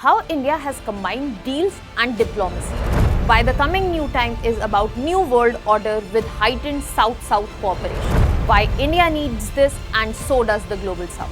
how India has combined deals and diplomacy. Why the coming new time is about new world order with heightened South-South cooperation. Why India needs this and so does the global South.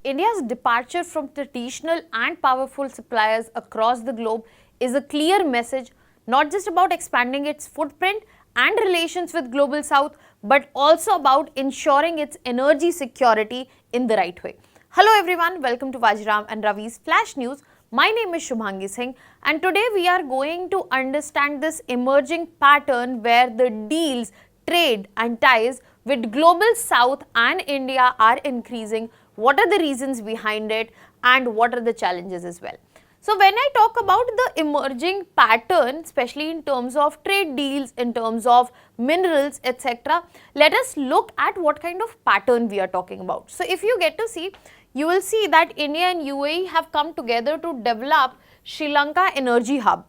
India's departure from traditional and powerful suppliers across the globe is a clear message, not just about expanding its footprint and relations with global South, but also about ensuring its energy security in the right way. Hello everyone, welcome to Vajiram and Ravi's Flash News. My name is Shubhangi Singh and today we are going to understand this emerging pattern where the deals, trade and ties with global South and India are increasing. What are the reasons behind it and what are the challenges as well? So when I talk about the emerging pattern, especially in terms of trade deals, in terms of minerals, etc., let us look at what kind of pattern we are talking about. So if you get to see, you will see that India and UAE have come together to develop Sri Lanka Energy Hub.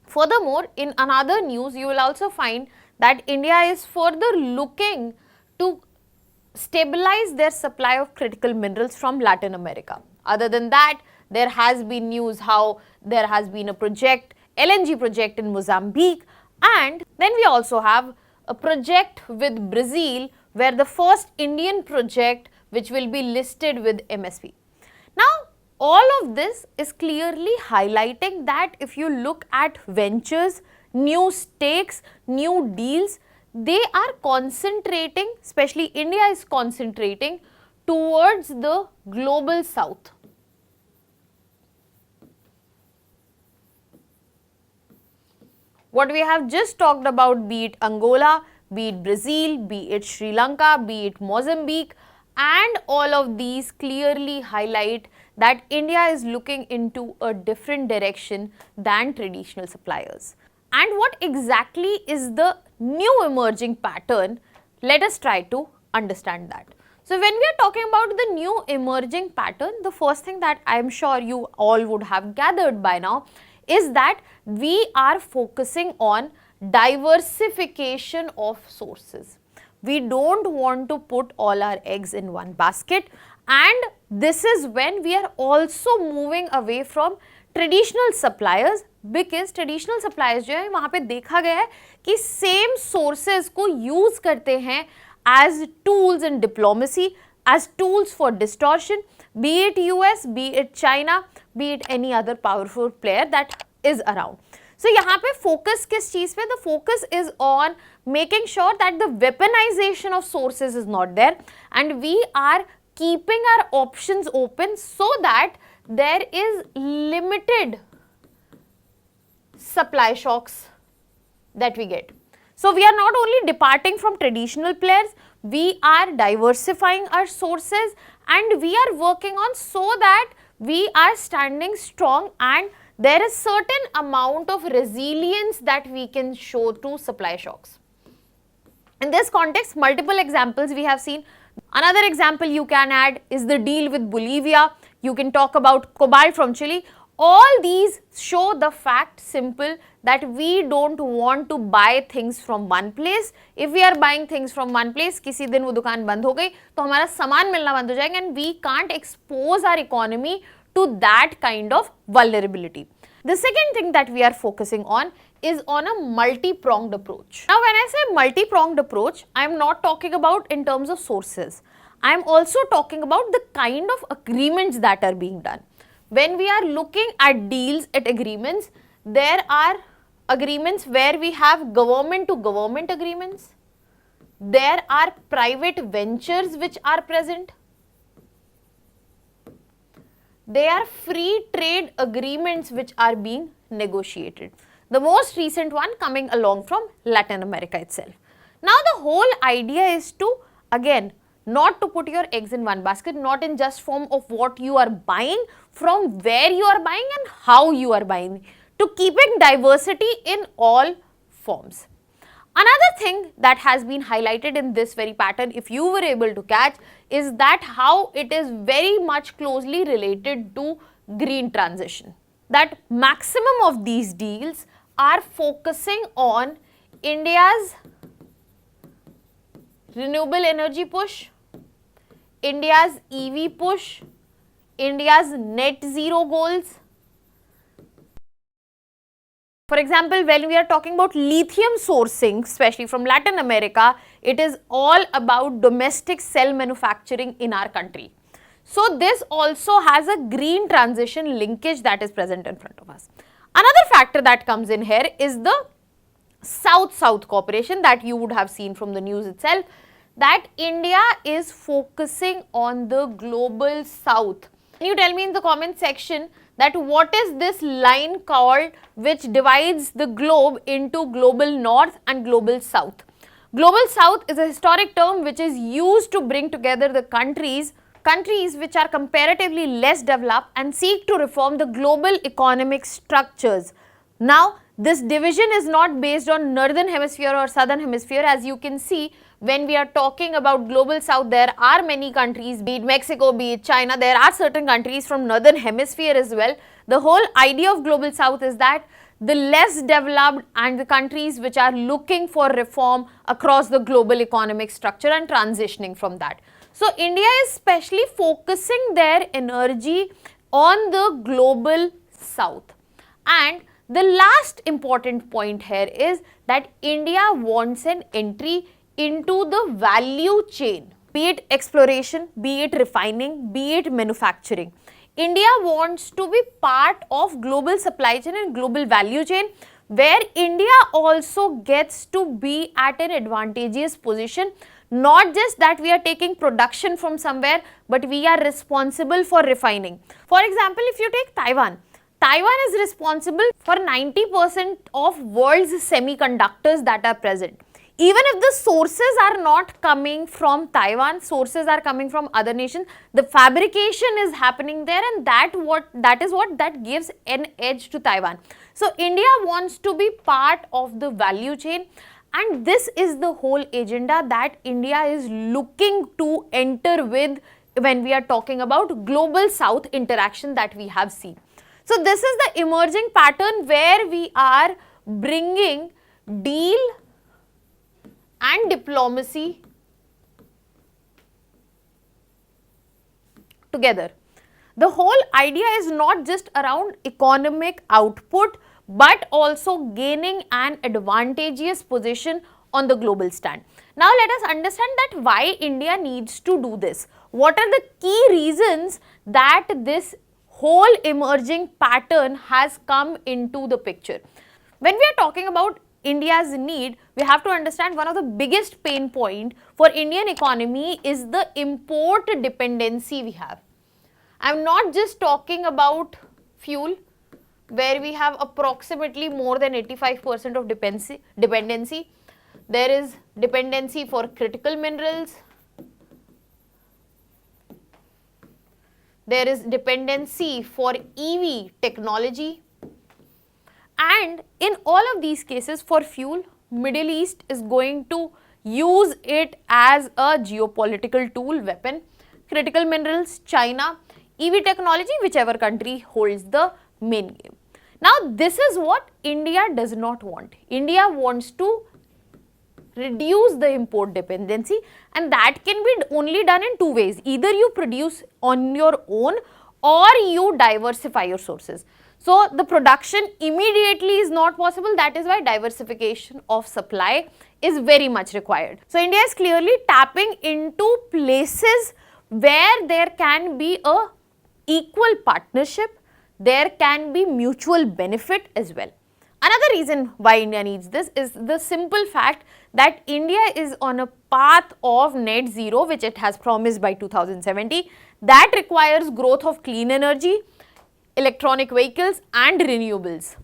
Furthermore, in another news, you will also find that India is further looking to stabilize their supply of critical minerals from Latin America. Other than that, there has been news how there has been a project, LNG project in Mozambique, and then we also have a project with Brazil where the first Indian project which will be listed with MSP. Now, all of this is clearly highlighting that if you look at ventures, new stakes, new deals, they are concentrating, especially India is concentrating towards the global South. What we have just talked about, be it Angola, be it Brazil, be it Sri Lanka, be it Mozambique, and all of these clearly highlight that India is looking into a different direction than traditional suppliers. And what exactly is the new emerging pattern? Let us try to understand that. So when we are talking about the new emerging pattern, the first thing that I am sure you all would have gathered by now is that we are focusing on diversification of sources. We don't want to put all our eggs in one basket, and this is when we are also moving away from traditional suppliers, because traditional suppliers जो है वहाँ पे देखा गया है कि same sources को use करते हैं as tools in diplomacy, as tools for distortion, be it US, be it China, be it any other powerful player that is around. So यहाँ पे focus किस चीज़ पे? The focus is on making sure that the weaponization of sources is not there and we are keeping our options open so that there is limited supply shocks that we get. So we are not only departing from traditional players, we are diversifying our sources and we are working on so that we are standing strong and there is certain amount of resilience that we can show to supply shocks. In this context, multiple examples we have seen. Another example you can add is the deal with Bolivia. You can talk about cobalt from Chile. All these show the fact simple that we don't want to buy things from one place. If we are buying things from one place, किसी दिन वो दुकान बंद हो गई तो हमारा सामान मिलना बंद हो जाएगा and we can't expose our economy to that kind of vulnerability. The second thing that we are focusing on is on a multi-pronged approach. Now when I say multi-pronged approach, I am not talking about in terms of sources. I am also talking about the kind of agreements that are being done. When we are looking at deals, at agreements, there are agreements where we have government to government agreements. There are private ventures which are present. There are free trade agreements which are being negotiated. The most recent one coming along from Latin America itself. Now the whole idea is to, again, not to put your eggs in one basket, not in just form of what you are buying, from where you are buying and how you are buying, to keeping diversity in all forms. Another thing that has been highlighted in this very pattern, if you were able to catch, is that how it is very much closely related to green transition. That maximum of these deals are focusing on India's renewable energy push, India's EV push, India's net zero goals. For example, when we are talking about lithium sourcing, especially from Latin America, it is all about domestic cell manufacturing in our country. So this also has a green transition linkage that is present in front of us. Another factor that comes in here is the South-South cooperation that you would have seen from the news itself, that India is focusing on the global South. Can you tell me in the comment section that what is this line called which divides the globe into global North and global South? Global South is a historic term which is used to bring together the countries which are comparatively less developed and seek to reform the global economic structures. Now, this division is not based on northern hemisphere or southern hemisphere. As you can see, when we are talking about global South, there are many countries, be it Mexico, be it China, there are certain countries from northern hemisphere as well. The whole idea of global South is that the less developed and the countries which are looking for reform across the global economic structure and transitioning from that. So India is especially focusing their energy on the global South. And the last important point here is that India wants an entry into the value chain, be it exploration, be it refining, be it manufacturing. India wants to be part of global supply chain and global value chain, where India also gets to be at an advantageous position. Not just that we are taking production from somewhere, but we are responsible for refining. For example, if you take Taiwan, Taiwan is responsible for 90% of world's semiconductors that are present. Even if the sources are not coming from Taiwan, sources are coming from other nations, the fabrication is happening there, and that is what gives an edge to Taiwan. So India wants to be part of the value chain, and this is the whole agenda that India is looking to enter with when we are talking about global South interaction that we have seen. So this is the emerging pattern where we are bringing deal and diplomacy together. The whole idea is not just around economic output, but also gaining an advantageous position on the global stand. Now let us understand that why India needs to do this. What are the key reasons that this whole emerging pattern has come into the picture? When we are talking about India's need, we have to understand one of the biggest pain point for Indian economy is the import dependency we have. I am not just talking about fuel, where we have approximately more than 85% of dependency. There is dependency for critical minerals. There is dependency for EV technology. And in all of these cases for fuel, Middle East is going to use it as a geopolitical tool, weapon. Critical minerals, China. EV technology, whichever country holds the main game. Now, this is what India does not want. India wants to reduce the import dependency, and that can be only done in two ways. Either you produce on your own or you diversify your sources. So, the production immediately is not possible. That is why diversification of supply is very much required. So, India is clearly tapping into places where there can be a equal partnership, there can be mutual benefit as well. Another reason why India needs this is the simple fact that India is on a path of net zero, which it has promised by 2070. That requires growth of clean energy, electronic vehicles and renewables.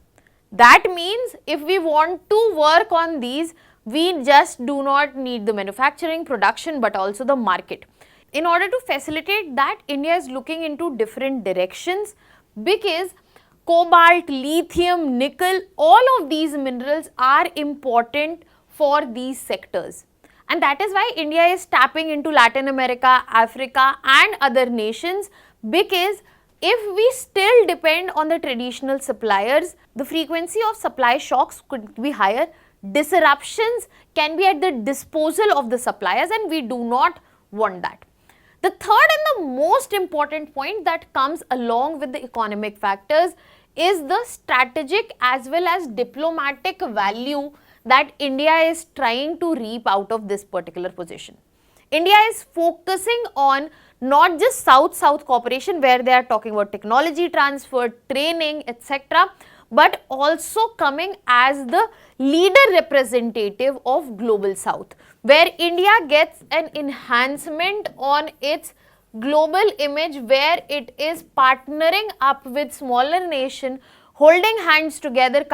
That means if we want to work on these, we just do not need the manufacturing, production, but also the market. In order to facilitate that, India is looking into different directions, because cobalt, lithium, nickel, all of these minerals are important for these sectors. And that is why India is tapping into Latin America, Africa and other nations, because if we still depend on the traditional suppliers, the frequency of supply shocks could be higher, disruptions can be at the disposal of the suppliers, and we do not want that. The third and the most important point that comes along with the economic factors is the strategic as well as diplomatic value that India is trying to reap out of this particular position. India is focusing on not just South-South cooperation where they are talking about technology transfer, training, etc., but also coming as the leader representative of Global South, where India gets an enhancement on its global image, where it is partnering up with smaller nation, holding hands together,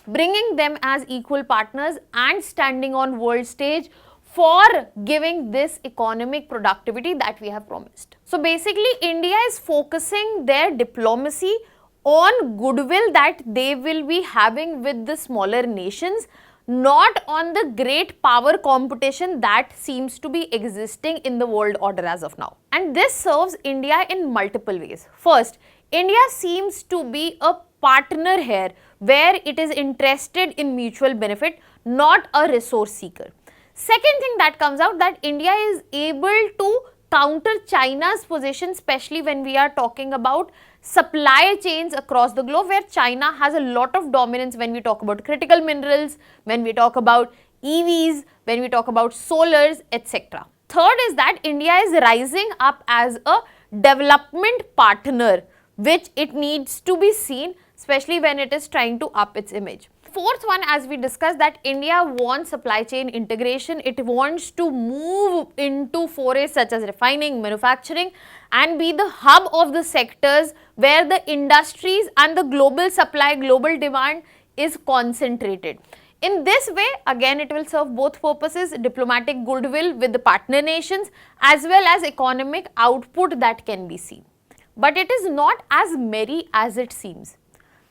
bringing them as equal partners and standing on world stage for giving this economic productivity that we have promised. So basically, India is focusing their diplomacy on goodwill that they will be having with the smaller nations, not on the great power competition that seems to be existing in the world order as of now. And this serves India in multiple ways. First, India seems to be a partner here where it is interested in mutual benefit, not a resource seeker. Second thing that comes out, that India is able to counter China's position, especially when we are talking about supply chains across the globe, where China has a lot of dominance when we talk about critical minerals, when we talk about EVs, when we talk about solars, etc. Third is that India is rising up as a development partner, which it needs to be seen, especially when it is trying to up its image. Fourth one, as we discussed, that India wants supply chain integration. It wants to move into forays such as refining, manufacturing, and be the hub of the sectors where the industries and the global supply, global demand is concentrated. In this way, again, it will serve both purposes, diplomatic goodwill with the partner nations as well as economic output that can be seen. But it is not as merry as it seems.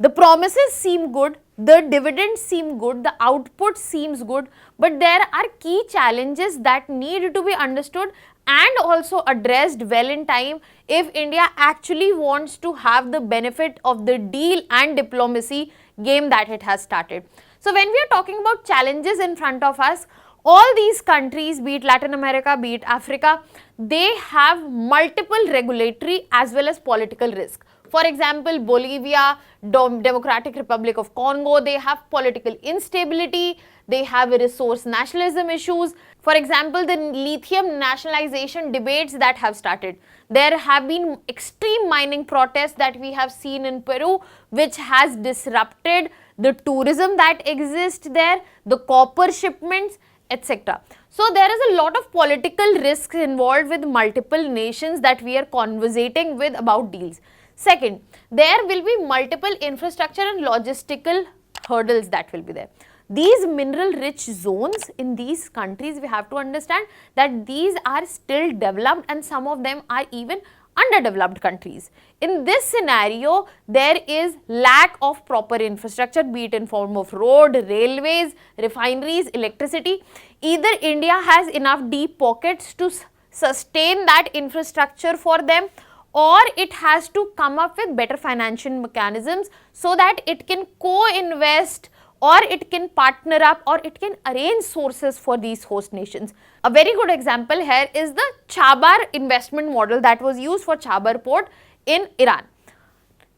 The promises seem good, the dividends seem good, the output seems good, but there are key challenges that need to be understood and also addressed well in time if India actually wants to have the benefit of the deal and diplomacy game that it has started. So when we are talking about challenges in front of us, all these countries, be it Latin America, be it Africa, they have multiple regulatory as well as political risk. For example, Bolivia, Democratic Republic of Congo, they have political instability, they have resource nationalism issues. For example, the lithium nationalization debates that have started. There have been extreme mining protests that we have seen in Peru, which has disrupted the tourism that exists there, the copper shipments, etc. So there is a lot of political risks involved with multiple nations that we are conversating with about deals. Second, there will be multiple infrastructure and logistical hurdles that will be there. These mineral rich zones in these countries, we have to understand that these are still developed and some of them are even underdeveloped countries. In this scenario, there is lack of proper infrastructure, be it in form of road, railways, refineries, electricity. Either India has enough deep pockets to sustain that infrastructure for them, or it has to come up with better financial mechanisms so that it can co-invest or it can partner up or it can arrange sources for these host nations. A very good example here is the Chabar investment model that was used for Chabar port in Iran.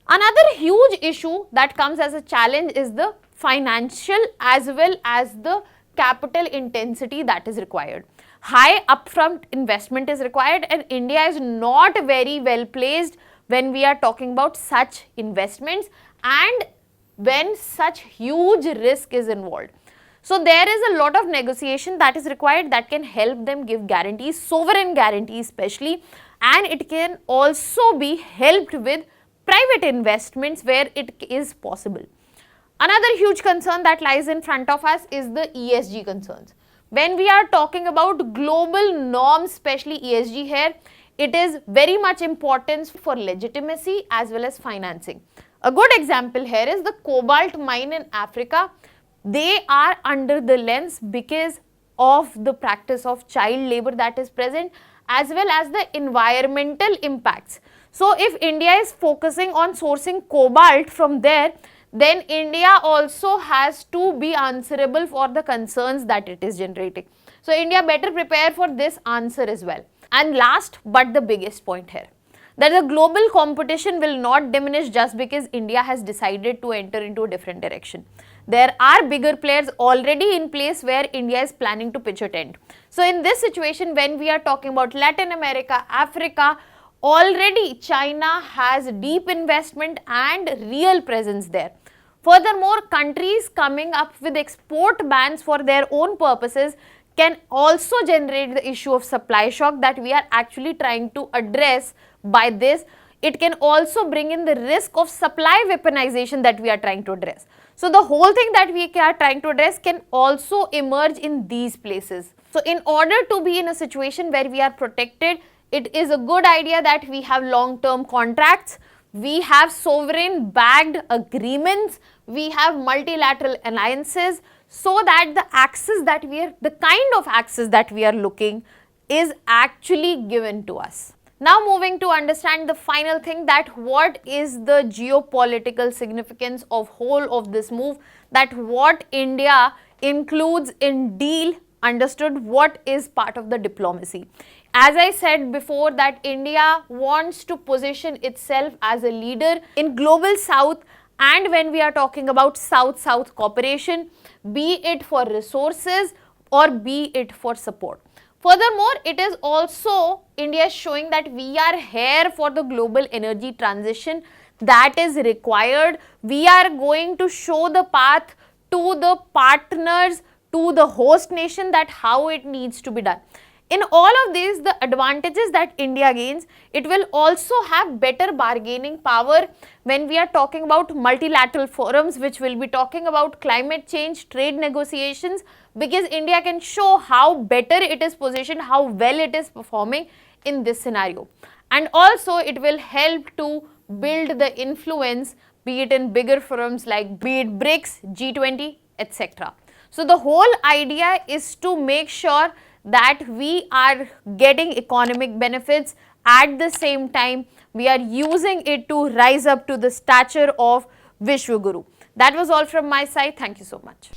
Another huge issue that comes as a challenge is the financial as well as the capital intensity that is required. High upfront investment is required and India is not very well placed when we are talking about such investments and when such huge risk is involved. So there is a lot of negotiation that is required that can help them give guarantees, sovereign guarantees especially, and it can also be helped with private investments where it is possible. Another huge concern that lies in front of us is the ESG concerns. When we are talking about global norms, especially ESG here, it is very much important for legitimacy as well as financing. A good example here is the cobalt mine in Africa. They are under the lens because of the practice of child labor that is present as well as the environmental impacts. So if India is focusing on sourcing cobalt from there, then India also has to be answerable for the concerns that it is generating. So India better prepare for this answer as well. And last but the biggest point here, that the global competition will not diminish just because India has decided to enter into a different direction. There are bigger players already in place where India is planning to pitch a tent. So in this situation, when we are talking about Latin America, Africa, already China has deep investment and real presence there. Furthermore, countries coming up with export bans for their own purposes can also generate the issue of supply shock that we are actually trying to address by this. It can also bring in the risk of supply weaponization that we are trying to address. So the whole thing that we are trying to address can also emerge in these places. So in order to be in a situation where we are protected, it is a good idea that we have long-term contracts, we have sovereign backed agreements, we have multilateral alliances, so that the kind of access that we are looking is actually given to us. Now moving to understand the final thing, that what is the geopolitical significance of whole of this move, that what India includes in deal, understood what is part of the diplomacy. As I said before, that India wants to position itself as a leader in global south, and when we are talking about South-South cooperation, be it for resources or be it for support. Furthermore, it is also India showing that we are here for the global energy transition that is required. We are going to show the path to the partners, to the host nation, that how it needs to be done. In all of these, the advantages that India gains, it will also have better bargaining power when we are talking about multilateral forums, which will be talking about climate change, trade negotiations, because India can show how better it is positioned, how well it is performing in this scenario. And also it will help to build the influence, be it in bigger forums like be it BRICS, G20, etc. So the whole idea is to make sure that we are getting economic benefits, at the same time we are using it to rise up to the stature of Vishwaguru. That was all from my side. Thank you so much.